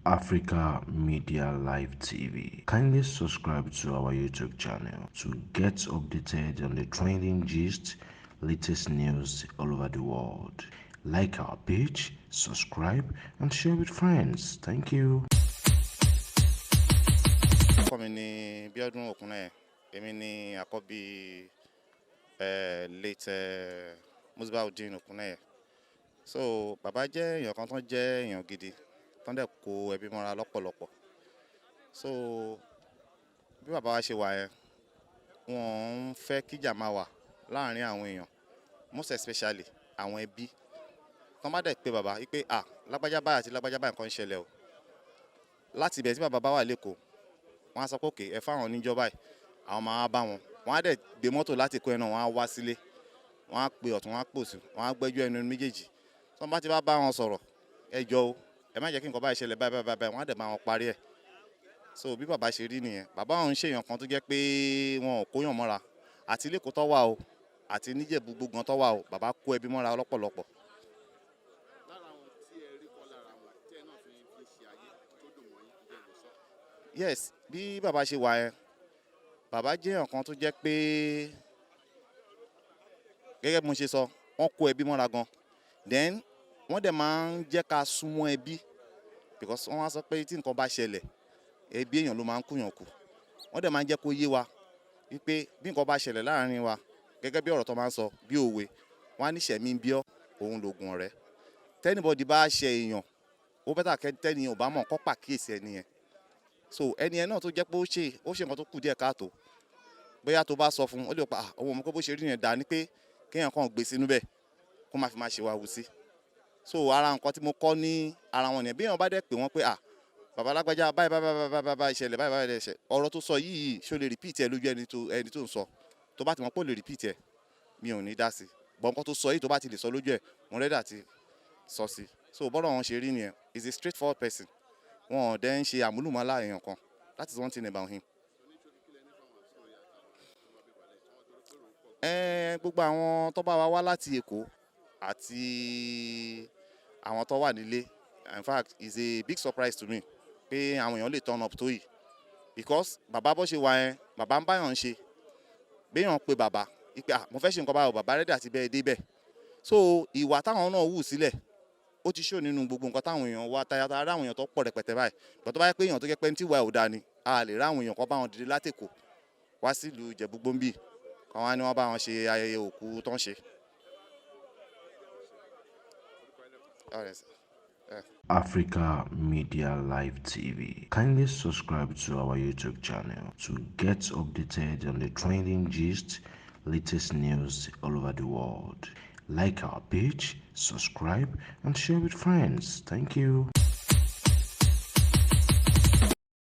Africa Media Live TV. Kindly subscribe to our YouTube channel to get updated on the trending gist, latest news all over the world. Like our page, subscribe, and share with friends. Thank you. So bàbá jẹ́ èèyàn kan tó jẹ́ èèyàn gidi tó ń dẹ̀ kó ẹbí mọ́ra lọ́pọ̀lọpọ̀. So bí bàbá wa ṣe wà yẹn, wọ́n ń fẹ́ kíjà máa wà láàrin àwọn èèyàn, most especially àwọn ẹbí. Tọ́n bá dẹ̀ pé bàbá wípé lágbájá báyìí àti lágbájá báyìí nǹkan ń ṣẹlẹ̀ o. Láti ibẹ̀ tí bàbá bá wà lÉkòó, wọ́n á sọ pé okay, ẹ fáwọn níjọ́ báyìí, àwọn máa bá wọn. Wọ́n á dẹ̀ gbé mọ́tò láti Èkó náà, wọ́n á wá sílé, wọ́n á pe ọ̀tún, wọ́n á pòsì, wọ́n á gbẹ́jọ́ ẹnu méjèèjì. Tọ́n bá ti bá wọn sọ̀rọ̀, ẹ jọ̀ọ́ o, ẹ má jẹ́ kí nǹkan báyìí ṣẹlẹ̀ báyìí, wọ́n á dẹ̀ bá wọn parí ẹ̀. So bí bàbá ṣe rí nìyẹn. Bàbá òun ṣèyàn kan tó jẹ́ pé wọn ò kóyàn mọ́ra. Àti l'Ékòó tó wà o, àti n'Íjẹ̀bú gbogbo tó wà o, bàbá kó ẹbí mọ́ra lọ́pọ̀lọpọ̀. Lára àwọn tí ẹ rí kọ́ lára wọn, tí ẹ náà fi ṣe ayé tó dùn mọ́ yín, ǹjẹ́ lè sọ? Yes, bí bàbá ṣe wà yẹn, bàbá jẹ́ èèyàn kan tó jẹ́ pé gẹ́gẹ́ bí mo ṣe sọ, wọ́n kó ẹbí mọ́ra gan. Then wọ́n dẹ̀ máa ń jẹ́ ká súnmọ́ ẹbí because wọ́n wá sọ pé tí nǹkan bá ṣẹlẹ̀, ẹbí èèyàn ló máa ń kúyàn kù. Wọ́n dẹ̀ máa ń jẹ́ kó yé wa wípé bí nǹkan bá ṣẹlẹ̀ láàrin wa, gẹ́gẹ́ bí ọ̀rọ̀ tó máa ń sọ bí òwe, wọ́n á ní ṣẹ̀mí ń bí ọ́, òun lògùn ọ̀rẹ́. Tẹ́nibọ̀dì bá ṣe èèyàn, ó bẹ́tà tẹ́ni ò bá mọ̀ kó pàkíyèsí ẹni yẹn. So ẹni yẹn náà tó jẹ́ pé ó ṣe nǹkan tó kù díẹ̀ káàtó. Bóyá tó bá sọ fún un, ó lè pa òun mọ̀ pé bó ṣe rí yẹn dà ní pé kéèyàn kàn gbé sínú bẹ́ẹ̀ kó má fi máa ṣe wá wù sí. So ara nǹkan tí mo kọ́ ní ara wọn nìyẹn. Bí èèyàn bá dẹ̀ pé wọ́n pé bàbá lágbájá báyìí ìṣẹ̀lẹ̀ báyìí ṣẹlẹ̀, ọ̀rọ̀ tó sọ yìí ṣó lè repeat ẹ lójú ẹni tó ń sọ. Tó bá ti mọ̀ pé ó lè repeat ẹ, mi ò ní dá sí. Bọ̀ nǹkan tó sọ yìí tó bá ti lè sọ lójú ẹ, mo rẹ́dà ti sọ sí. So bọ́dọ̀ wọn ṣe rí nìyẹn. He's a straightforward person. Wọn ò dẹ̀ ń ṣe àmúlùmálà èèyàn kan. That is one thing about him. Gbogbo àwọn tó bá wá láti Èkó àti àwọn tó wà nílé, in fact it's a big surprise to me pé àwọn èèyàn lè turn up tó yìí because bàbá bó ṣe wà yẹn, bàbá ń báyàn ṣe béèyàn pé bàbá wípé mo fẹ́ ṣe nǹkan báyìí, bàbá rẹ́dí àti bẹ́ẹ̀ débẹ̀. So ìwà táwọn náà wù sílẹ̀ ó ti show nínú gbogbo nǹkan táwọn èèyàn wá tayátayá ráwọn èèyàn tó pọ̀ rẹpẹtẹ báyìí. But tó bá yẹ pé èèyàn tó jẹ́ pé ní tí ìwà ò dáa ni, a lè ráwọn èèyàn kan bá wọn dìde láti Èkó wá sílùú Ìjẹ̀bú-Gbòǹbì kan wá ní wọ́n bá wọn ṣe ayẹyẹ òkú tó ń ṣe. Africa Media Live TV. Kindly subscribe to our YouTube channel to get updated on the trending gist, latest news all over the world. Like our page, subscribe, and share with friends. Thank you.